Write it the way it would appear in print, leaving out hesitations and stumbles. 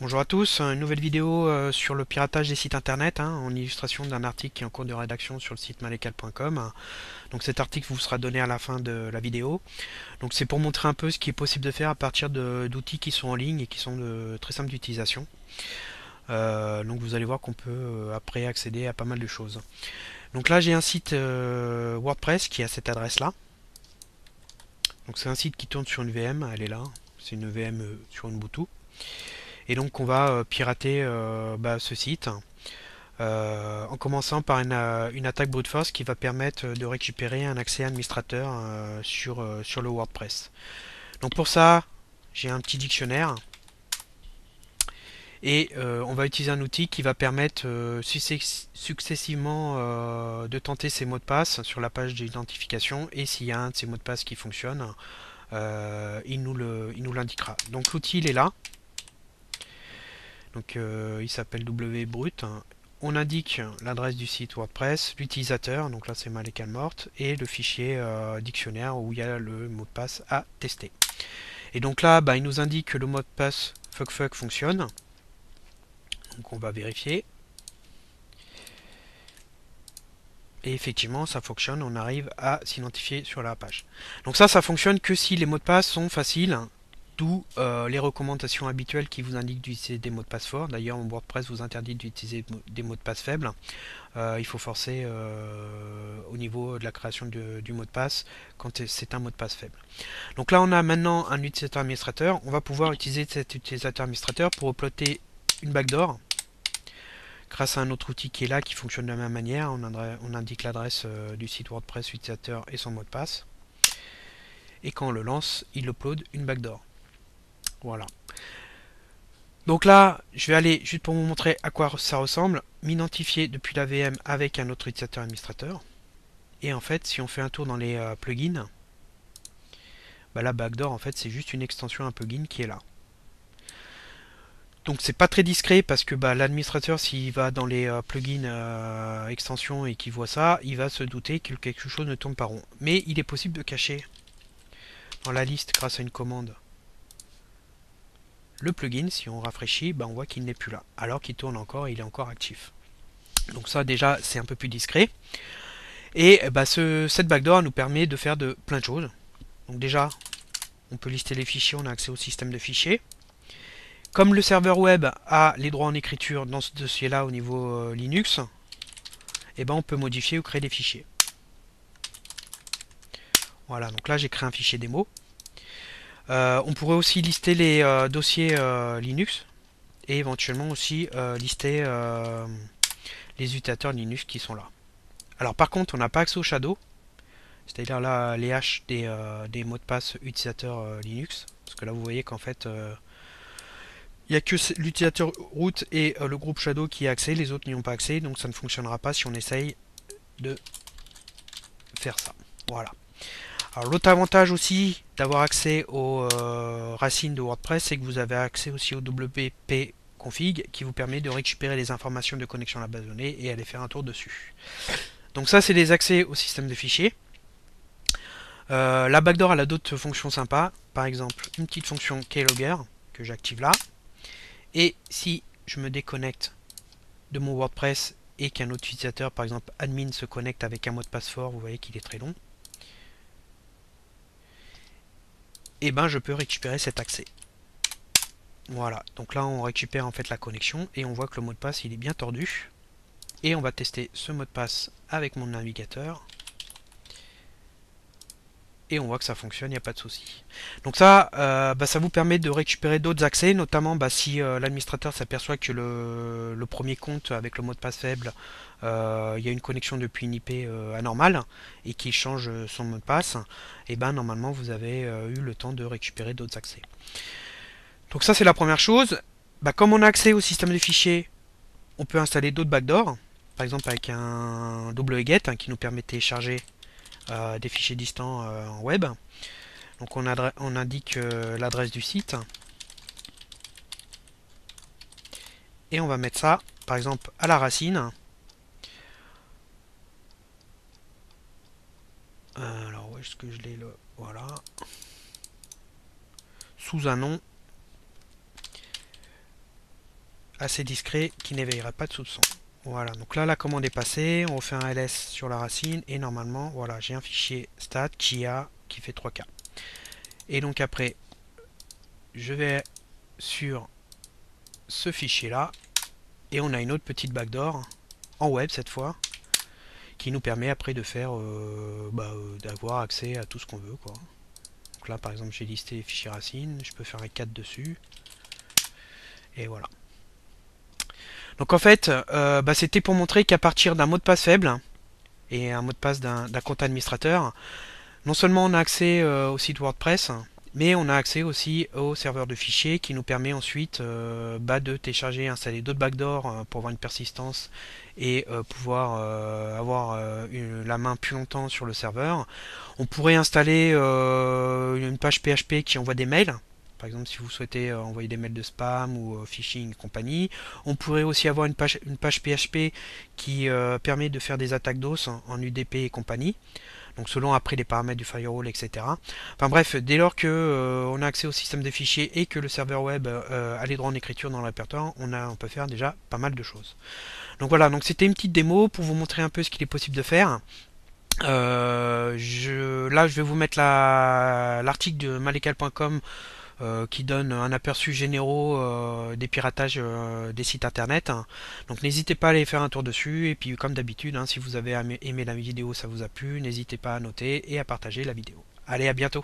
Bonjour à tous, une nouvelle vidéo sur le piratage des sites internet, en illustration d'un article qui est en cours de rédaction sur le site mallecal.com. Donc cet article vous sera donné à la fin de la vidéo. Donc c'est pour montrer un peu ce qui est possible de faire à partir d'outils qui sont en ligne et qui sont très simples d'utilisation. Donc vous allez voir qu'on peut après accéder à pas mal de choses. Donc là j'ai un site WordPress qui a cette adresse là. Donc c'est un site qui tourne sur une VM, elle est là. C'est une VM sur une Ubuntu. Et donc on va pirater ce site en commençant par une attaque brute force qui va permettre de récupérer un accès administrateur sur le WordPress. Donc pour ça, j'ai un petit dictionnaire et on va utiliser un outil qui va permettre successivement de tenter ces mots de passe sur la page d'identification, et s'il y a un de ces mots de passe qui fonctionne, il nous l'indiquera. Donc l'outil il est là. Donc il s'appelle wbrut. On indique l'adresse du site WordPress, l'utilisateur, donc là c'est Mallecal morte, et le fichier dictionnaire où il y a le mot de passe à tester. Et donc là, il nous indique que le mot de passe fuck fonctionne. Donc on va vérifier. Et effectivement, ça fonctionne, on arrive à s'identifier sur la page. Donc ça fonctionne que si les mots de passe sont faciles, d'où les recommandations habituelles qui vous indiquent d'utiliser des mots de passe forts. D'ailleurs, WordPress vous interdit d'utiliser des mots de passe faibles. Il faut forcer au niveau de la création du mot de passe quand c'est un mot de passe faible. Donc là, on a maintenant un utilisateur administrateur. On va pouvoir utiliser cet utilisateur administrateur pour uploader une backdoor grâce à un autre outil qui est là, qui fonctionne de la même manière. On indique l'adresse du site WordPress utilisateur et son mot de passe. Et quand on le lance, il upload une backdoor. Voilà. Donc là, je vais aller, juste pour vous montrer à quoi ça ressemble, m'identifier depuis la VM avec un autre utilisateur administrateur. Et en fait, si on fait un tour dans les plugins, la backdoor, en fait, c'est juste une extension, un plugin qui est là. Donc c'est pas très discret parce que l'administrateur, s'il va dans les plugins extensions et qu'il voit ça, il va se douter que quelque chose ne tourne pas rond. Mais il est possible de cacher dans la liste grâce à une commande le plugin. Si on rafraîchit, on voit qu'il n'est plus là, alors qu'il tourne encore et il est encore actif. Donc ça déjà c'est un peu plus discret. Et cette backdoor nous permet de faire plein de choses. Donc déjà, on peut lister les fichiers, on a accès au système de fichiers. Comme le serveur web a les droits en écriture dans ce dossier-là au niveau Linux, on peut modifier ou créer des fichiers. Voilà, donc là j'ai créé un fichier démo. On pourrait aussi lister les dossiers Linux et éventuellement aussi lister les utilisateurs Linux qui sont là. Alors par contre, on n'a pas accès au shadow, c'est-à-dire là les hashes des mots de passe utilisateurs Linux, parce que là vous voyez qu'en fait il n'y a que l'utilisateur root et le groupe shadow qui a accès, les autres n'y ont pas accès, donc ça ne fonctionnera pas si on essaye de faire ça. Voilà. Alors l'autre avantage aussi d'avoir accès aux racines de WordPress, c'est que vous avez accès aussi au WP config qui vous permet de récupérer les informations de connexion à la base de données et aller faire un tour dessus. Donc ça c'est les accès au système de fichiers. La backdoor elle a d'autres fonctions sympas, par exemple une petite fonction keylogger que j'active là. Et si je me déconnecte de mon WordPress et qu'un autre utilisateur, par exemple admin, se connecte avec un mot de passe fort, vous voyez qu'il est très long, et je peux récupérer cet accès. Voilà, donc là on récupère en fait la connexion et on voit que le mot de passe il est bien tordu. Et on va tester ce mot de passe avec mon navigateur. Et on voit que ça fonctionne, il n'y a pas de souci. Donc ça, ça vous permet de récupérer d'autres accès, notamment si l'administrateur s'aperçoit que le premier compte avec le mot de passe faible, il y a une connexion depuis une IP anormale et qu'il change son mot de passe, et normalement vous avez eu le temps de récupérer d'autres accès. Donc ça c'est la première chose. Comme on a accès au système de fichiers, on peut installer d'autres backdoors, par exemple avec un wget qui nous permet de télécharger des fichiers distants en web. Donc on indique l'adresse du site. Et on va mettre ça, par exemple, à la racine. Alors où est-ce que je l'ai là? Voilà. Sous un nom. assez discret qui n'éveillera pas de soupçon. Voilà, donc là la commande est passée, on fait un ls sur la racine et normalement voilà, j'ai un fichier stat qui fait 3K. Et donc après je vais sur ce fichier là et on a une autre petite backdoor en web cette fois qui nous permet après de faire d'avoir accès à tout ce qu'on veut quoi. Donc là par exemple j'ai listé les fichiers racines, je peux faire un 4 dessus et voilà. Donc en fait c'était pour montrer qu'à partir d'un mot de passe faible et un mot de passe d'un compte administrateur, non seulement on a accès au site WordPress, mais on a accès aussi au serveur de fichiers qui nous permet ensuite de télécharger et installer d'autres backdoors pour avoir une persistance et pouvoir avoir la main plus longtemps sur le serveur. On pourrait installer une page PHP qui envoie des mails. Par exemple, si vous souhaitez envoyer des mails de spam ou phishing et compagnie. On pourrait aussi avoir une page PHP qui permet de faire des attaques DOS en UDP et compagnie. Donc selon après les paramètres du firewall, etc. Enfin bref, dès lors que on a accès au système des fichiers et que le serveur web a les droits en écriture dans le répertoire, on peut faire déjà pas mal de choses. Donc voilà, donc c'était une petite démo pour vous montrer un peu ce qu'il est possible de faire. Là, je vais vous mettre l'article de malecal.com qui donne un aperçu généraux des piratages des sites internet. Donc n'hésitez pas à aller faire un tour dessus. Et puis comme d'habitude, hein, si vous avez aimé la vidéo, ça vous a plu, n'hésitez pas à noter et à partager la vidéo. Allez, à bientôt.